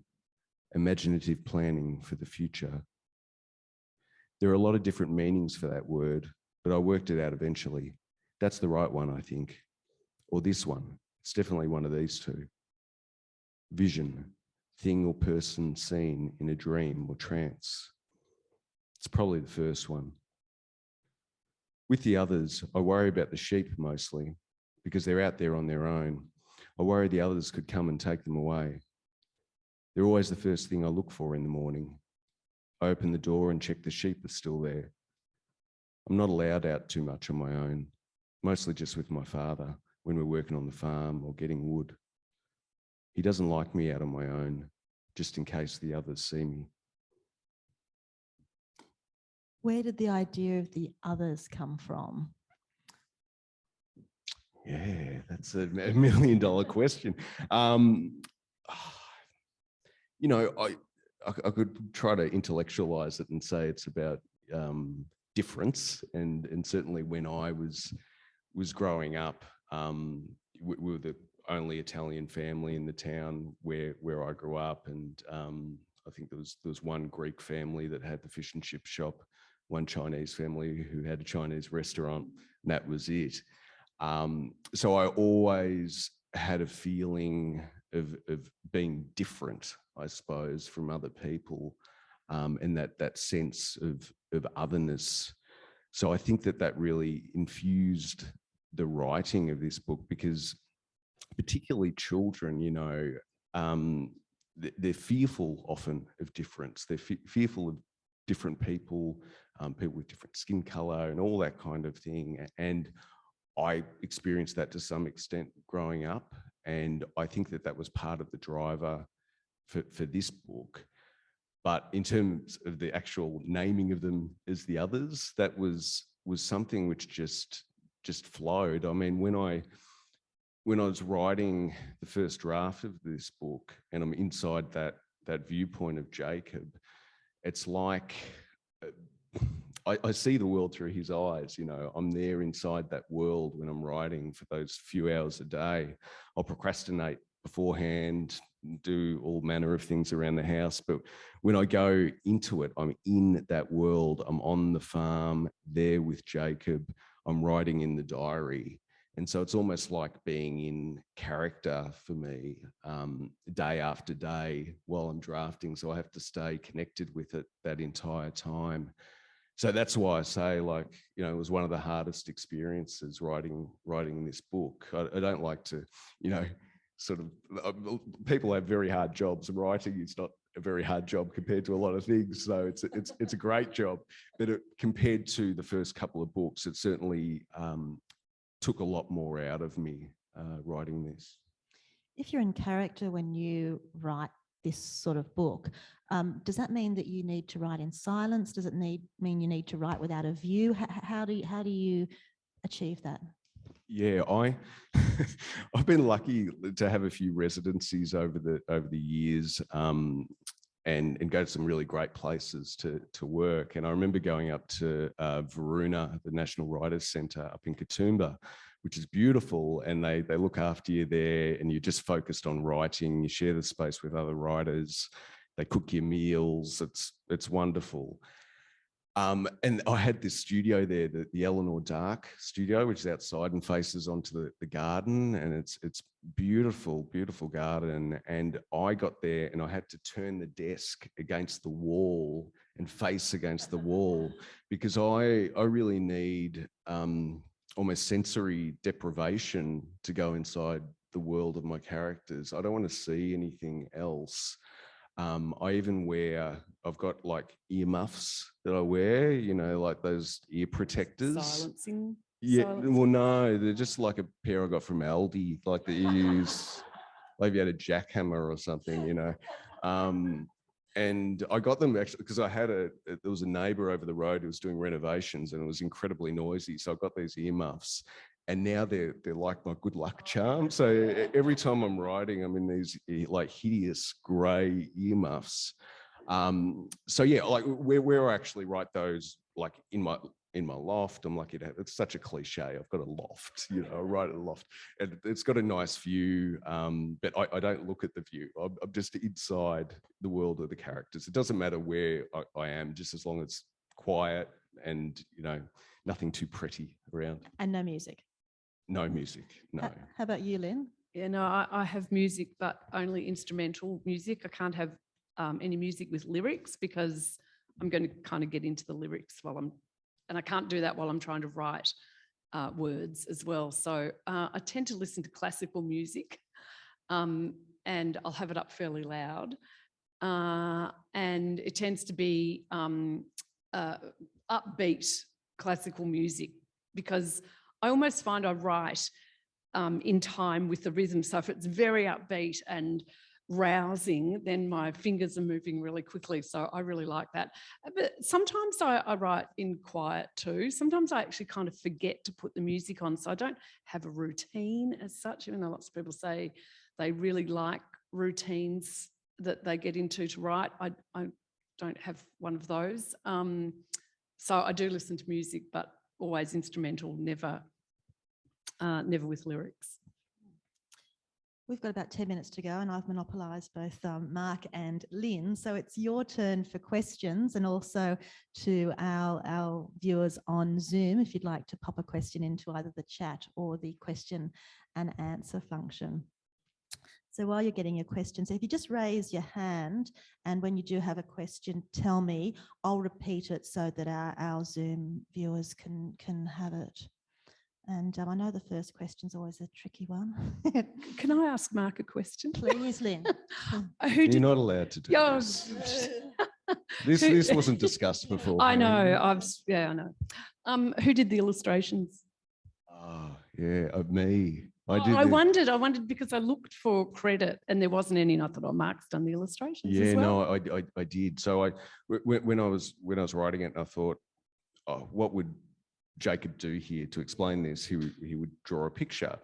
imaginative planning for the future. There are a lot of different meanings for that word, but I worked it out eventually. That's the right one, I think. Or this one. It's definitely one of these two. Vision, thing or person seen in a dream or trance. It's probably the first one. With the others, I worry about the sheep mostly because they're out there on their own. I worry the others could come and take them away. They're always the first thing I look for in the morning. I open the door and check the sheep are still there. I'm not allowed out too much on my own, mostly just with my father when we're working on the farm or getting wood. He doesn't like me out on my own, just in case the others see me. Where did the idea of the others come from? Yeah, that's a $1 million question. You know, I could try to intellectualize it and say it's about difference, and certainly when I was was growing up, we were the only Italian family in the town where I grew up, and I think there was one Greek family that had the fish and chip shop, one Chinese family who had a Chinese restaurant, and that was it. So I always had a feeling of being different, I suppose, from other people, and that sense of otherness. So I think that really infused the writing of this book, because particularly children, you know, they're fearful often of difference. They're fearful of different people, people with different skin color and all that kind of thing. And I experienced that to some extent growing up. And I think that was part of the driver for this book. But in terms of the actual naming of them as the others, that was something which just flowed. I mean, when I was writing the first draft of this book, and I'm inside that viewpoint of Jacob, it's like I see the world through his eyes. You know, I'm there inside that world when I'm writing for those few hours a day. I'll procrastinate beforehand, do all manner of things around the house, but when I go into it, I'm in that world. I'm on the farm there with Jacob. I'm writing in the diary. And so it's almost like being in character for me, day after day while I'm drafting. So I have to stay connected with it that entire time. So that's why I say, like, you know, it was one of the hardest experiences writing this book. I don't like to, you know, sort of, people have very hard jobs. Writing is not a very hard job compared to a lot of things. So it's a great job. But compared to the first couple of books, it certainly took a lot more out of me writing this. If you're in character when you write this sort of book, does that mean that you need to write in silence? Does it mean you need to write without a view? How do you achieve that? Yeah, I've been lucky to have a few residencies over the years, and go to some really great places to work. And I remember going up to Varuna, the National Writers Centre up in Katoomba, which is beautiful, and they look after you there, and you're just focused on writing. You share the space with other writers. They cook your meals. It's wonderful. And I had this studio there, the Eleanor Dark studio, which is outside and faces onto the garden, and it's beautiful, beautiful garden. And I got there and I had to turn the desk against the wall and face against the wall, because I really need almost sensory deprivation to go inside the world of my characters. I don't want to see anything else. I've got like earmuffs that I wear, you know, like those ear protectors. Silencing. Yeah, Silencing. well, no, they're just like a pair I got from Aldi, like that you use, like if you had a jackhammer or something, you know. And I got them actually because there was a neighbour over the road who was doing renovations, and it was incredibly noisy. So I got these earmuffs. And now they're like my good luck charm. So every time I'm writing, I'm in these like hideous grey earmuffs. So yeah, like where I actually write those, like in my loft, I'm lucky to have. It's such a cliche. I've got a loft, you know. I write at a loft, and it's got a nice view. But I don't look at the view. I'm just inside the world of the characters. It doesn't matter where I am, just as long as it's quiet and, you know, nothing too pretty around. And no music. No music, no. How about you, Lyn? Yeah, no, I have music, but only instrumental music. I can't have any music with lyrics, because I'm going to kind of get into the lyrics and I can't do that while I'm trying to write words as well. So I tend to listen to classical music, and I'll have it up fairly loud. And it tends to be upbeat classical music, because I almost find I write in time with the rhythm. So if it's very upbeat and rousing, then my fingers are moving really quickly. So I really like that. But sometimes I write in quiet too. Sometimes I actually kind of forget to put the music on. So I don't have a routine as such, even though lots of people say they really like routines that they get into to write. I don't have one of those. So I do listen to music, but always instrumental, never never with lyrics. We've got about 10 minutes to go and I've monopolised both Mark and Lynn. So it's your turn for questions, and also to our viewers on Zoom, if you'd like to pop a question into either the chat or the question and answer function. So while you're getting your questions, if you just raise your hand, and when you do have a question, tell me, I'll repeat it so that our Zoom viewers can have it. And I know the first question is always a tricky one. Can I ask Mark a question? Please, Lynn. You're not allowed to do this. This wasn't discussed before. I know. I know. Who did the illustrations? Oh, yeah, me. I wondered because I looked for credit and there wasn't any, and I thought, Mark's done the illustrations as well. No, I did. So when I was writing it, I thought, what would Jacob do here to explain this? He would draw a picture,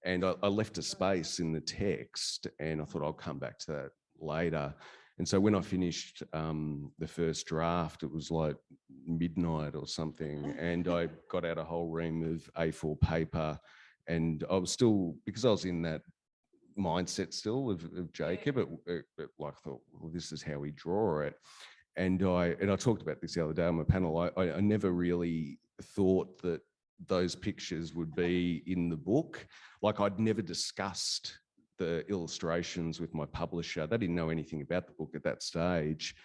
and I left a space in the text, and I thought I'll come back to that later. And so when I finished the first draft, it was like midnight or something, and I got out a whole ream of A4 paper, and I was still, because I was in that mindset still of Jacob, like I thought, well, this is how we draw it. And I talked about this the other day on my panel. I never really thought that those pictures would be in the book. Like, I'd never discussed the illustrations with my publisher. They didn't know anything about the book at that stage.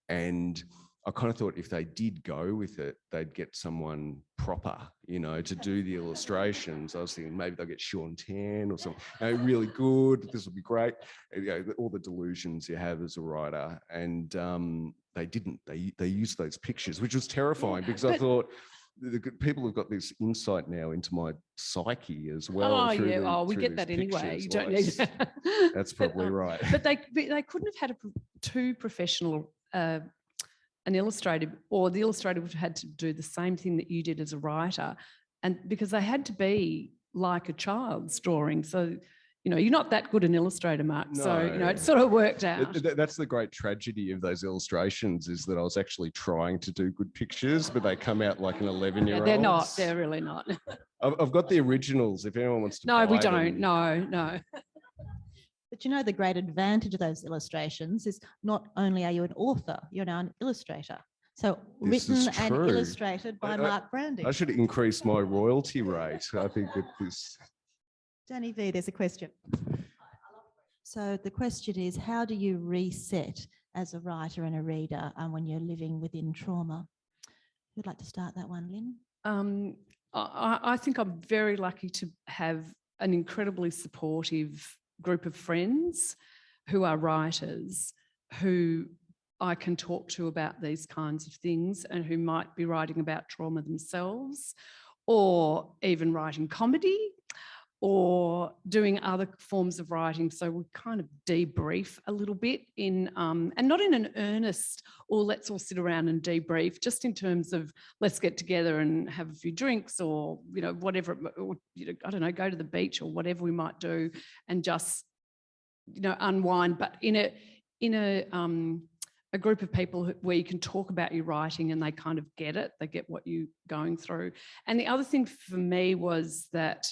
And I kind of thought if they did go with it, they'd get someone proper, to do the illustrations. I was thinking maybe they'll get Sean Tan or something, really good. This would be great. All the delusions you have as a writer. And they didn't. They used those pictures, which was terrifying, because I thought, the people have got this insight now into my psyche as well. We get that anyway. You don't need that. That's probably right. But they couldn't have had too professional an illustrator, or the illustrator would have had to do the same thing that you did as a writer, and because they had to be like a child's drawing. So, you're not that good an illustrator, Mark. No. So, it sort of worked out. That's the great tragedy of those illustrations, is that I was actually trying to do good pictures, but they come out like an 11-year-old. They're not. They're really not. I've got the originals if anyone wants to buy them. No, we don't. No. But the great advantage of those illustrations is not only are you an author, you're now an illustrator. So written and illustrated by Mark Brandi. I should increase my royalty rate. I think that this... Danny V, there's a question. So the question is, how do you reset as a writer and a reader when you're living within trauma? Who'd like to start that one, Lynn? I think I'm very lucky to have an incredibly supportive group of friends who are writers, who I can talk to about these kinds of things, and who might be writing about trauma themselves, or even writing comedy, or doing other forms of writing. So we kind of debrief a little bit and not in an earnest, or let's all sit around and debrief, just in terms of let's get together and have a few drinks, or, whatever, or, I don't know, go to the beach or whatever we might do, and just, unwind, but in a group of people where you can talk about your writing and they kind of get it, they get what you're going through. And the other thing for me was that,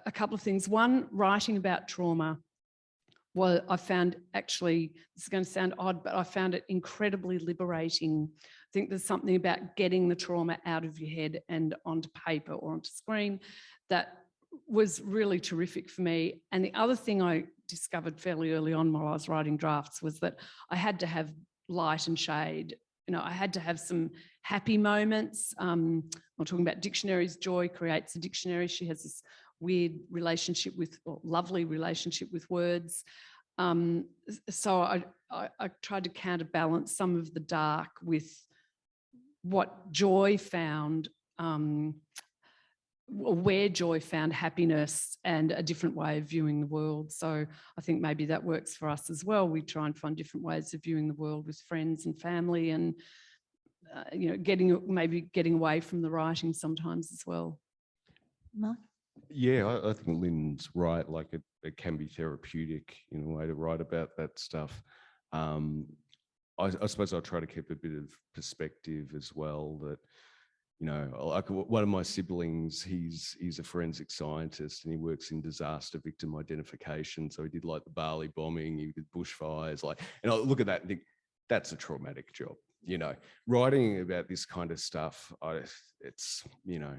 a couple of things. One, writing about trauma, I found, actually, this is going to sound odd, but I found it incredibly liberating. I think there's something about getting the trauma out of your head and onto paper or onto screen that was really terrific for me. And the other thing I discovered fairly early on while I was writing drafts was that I had to have light and shade. I had to have some happy moments. I'm talking about dictionaries. Joy creates a dictionary. She has this weird relationship with, or lovely relationship with words. So I tried to counterbalance some of the dark with what Joy found, where Joy found happiness and a different way of viewing the world. So I think maybe that works for us as well. We try and find different ways of viewing the world with friends and family, and getting away from the writing sometimes as well. Mark? Yeah, I think Lynn's right. Like, it can be therapeutic in a way to write about that stuff. I suppose I'll try to keep a bit of perspective as well, that you know, like one of my siblings, he's a forensic scientist and he works in disaster victim identification. So he did like the Bali bombing, he did bushfires, like, and I look at that and think that's a traumatic job. You know, writing about this kind of stuff, it's, you know,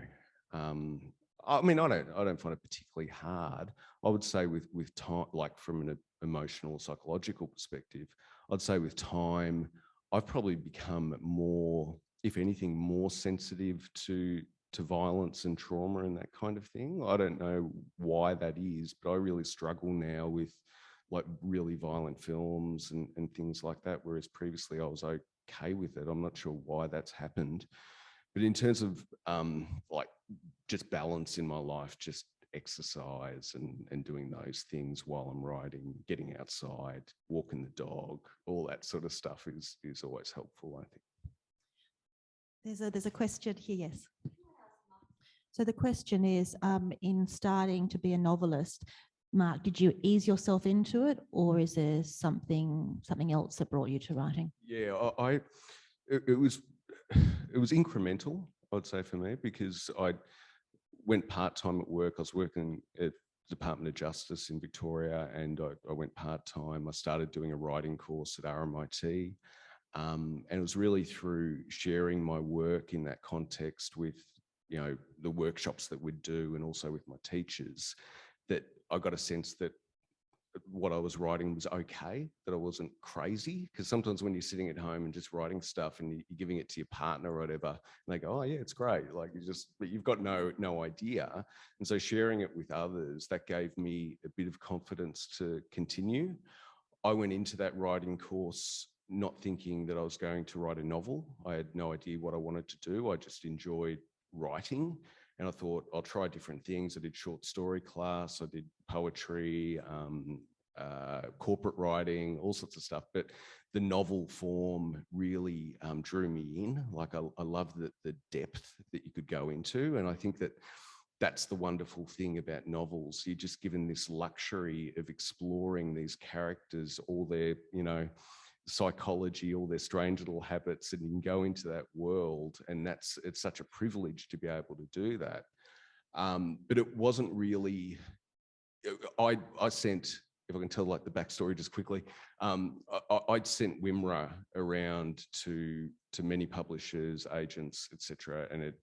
I mean, I don't find it particularly hard. I would say with time, like from an emotional, psychological perspective, I'd say with time, I've probably become more, if anything, more sensitive to violence and trauma and that kind of thing. I don't know why that is, but I really struggle now with like really violent films and things like that, whereas previously I was okay with it. I'm not sure why that's happened. But in terms of like just balance in my life, just exercise and doing those things while I'm writing, getting outside, walking the dog, all that sort of stuff is always helpful, I think. There's a question here, yes. So the question is, in starting to be a novelist, Mark, did you ease yourself into it, or is there something else that brought you to writing? Yeah, it was incremental, I'd say, for me, because I went part-time at work. I was working at the Department of Justice in Victoria, and I went part-time. I started doing a writing course at RMIT, and it was really through sharing my work in that context with, you know, the workshops that we'd do and also with my teachers, that I got a sense that what I was writing was okay, that I wasn't crazy. Because sometimes when you're sitting at home and just writing stuff and you're giving it to your partner or whatever, and they go, oh yeah, it's great. Like but you've got no idea. And so sharing it with others, that gave me a bit of confidence to continue. I went into that writing course not thinking that I was going to write a novel. I had no idea what I wanted to do. I just enjoyed writing. And I thought, I'll try different things. I did short story class, I did poetry, corporate writing, all sorts of stuff. But the novel form really drew me in. Like I love the depth that you could go into. And I think that's the wonderful thing about novels. You're just given this luxury of exploring these characters, all their, you know, psychology, all their strange little habits, and you can go into that world, and it's such a privilege to be able to do that. But it wasn't really, I sent, if I can tell like the backstory just quickly, I'd sent WIMRA around to many publishers, agents, etc., and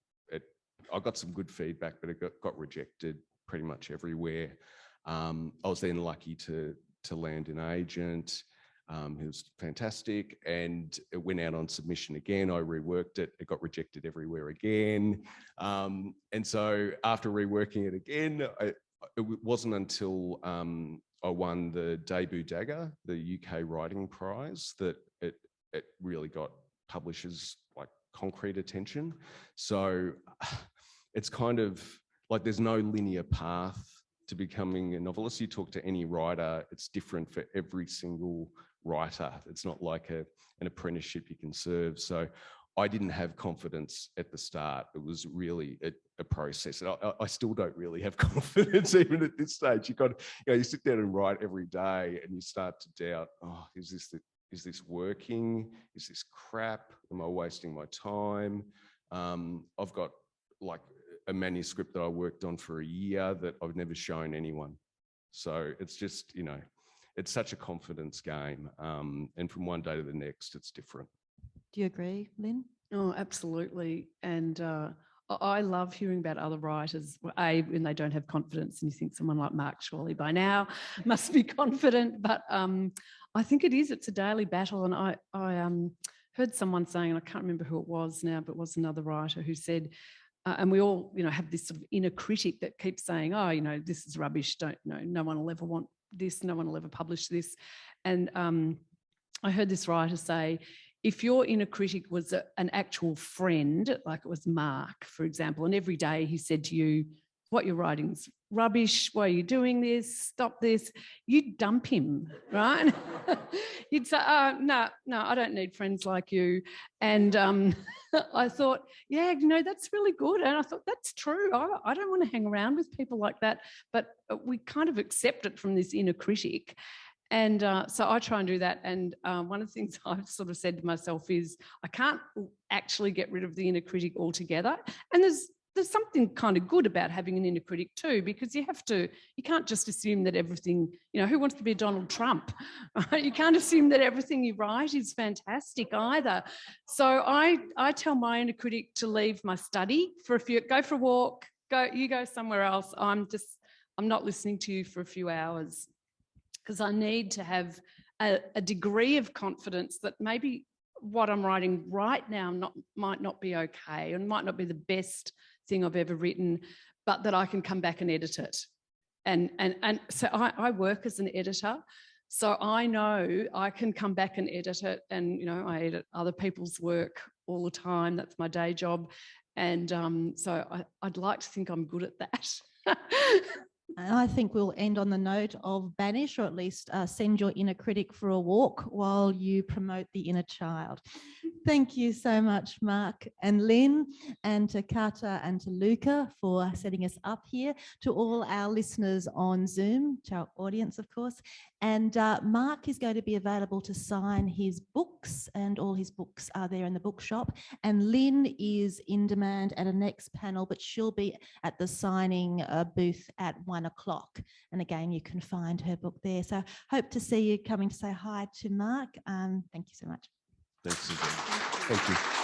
I got some good feedback, but it got rejected pretty much everywhere. I was then lucky to land an agent. It was fantastic, and it went out on submission again. I reworked it. It got rejected everywhere again. And so after reworking it again, it wasn't until I won the Debut Dagger, the UK Writing Prize, that it really got publishers like concrete attention. So it's kind of like there's no linear path to becoming a novelist. You talk to any writer, it's different for every single writer. It's not like an apprenticeship you can serve. So I didn't have confidence at the start. It was really a process. And I still don't really have confidence even at this stage. You sit down and write every day and you start to doubt, oh, is this working? Is this crap? Am I wasting my time? I've got like a manuscript that I worked on for a year that I've never shown anyone. So it's just, you know, it's such a confidence game. And from one day to the next, it's different. Do you agree, Lyn? Oh, absolutely. And I love hearing about other writers, when they don't have confidence, and you think someone like Mark surely by now must be confident. But I think it's a daily battle. And I heard someone saying, and I can't remember who it was now, but it was another writer who said, and we all, you know, have this sort of inner critic that keeps saying, oh, you know, this is rubbish. No one will ever want this. No one will ever publish this. And I heard this writer say, if your inner critic was an actual friend, like it was Mark, for example, and every day he said to you, what you're writing's rubbish, why are you doing this, stop this, you'd dump him, right? You'd say, no, I don't need friends like you. And I thought, yeah, you know, that's really good. And I thought, that's true. I don't want to hang around with people like that. But we kind of accept it from this inner critic. And so I try and do that. And one of the things I've sort of said to myself is I can't actually get rid of the inner critic altogether. And there's something kind of good about having an inner critic too, because you can't just assume that everything, who wants to be Donald Trump? Right? You can't assume that everything you write is fantastic either. So I tell my inner critic to leave my study go for a walk, go somewhere else. I'm not listening to you for a few hours, because I need to have a degree of confidence that maybe what I'm writing right now might not be okay and might not be the best thing I've ever written, but that I can come back and edit it. And so I work as an editor, so I know I can come back and edit it. And, I edit other people's work all the time. That's my day job. And so I'd like to think I'm good at that. And I think we'll end on the note of banish, or at least send your inner critic for a walk while you promote the inner child. Thank you so much, Mark and Lynn, and to Kata and to Luca for setting us up here, to all our listeners on Zoom, to our audience, of course. And Mark is going to be available to sign his books, and all his books are there in the bookshop. And Lynn is in demand at a next panel, but she'll be at the signing booth at 1 o'clock. And again, you can find her book there. So hope to see you coming to say hi to Mark. Thank you so much. Thanks, Suzanne. Thank you.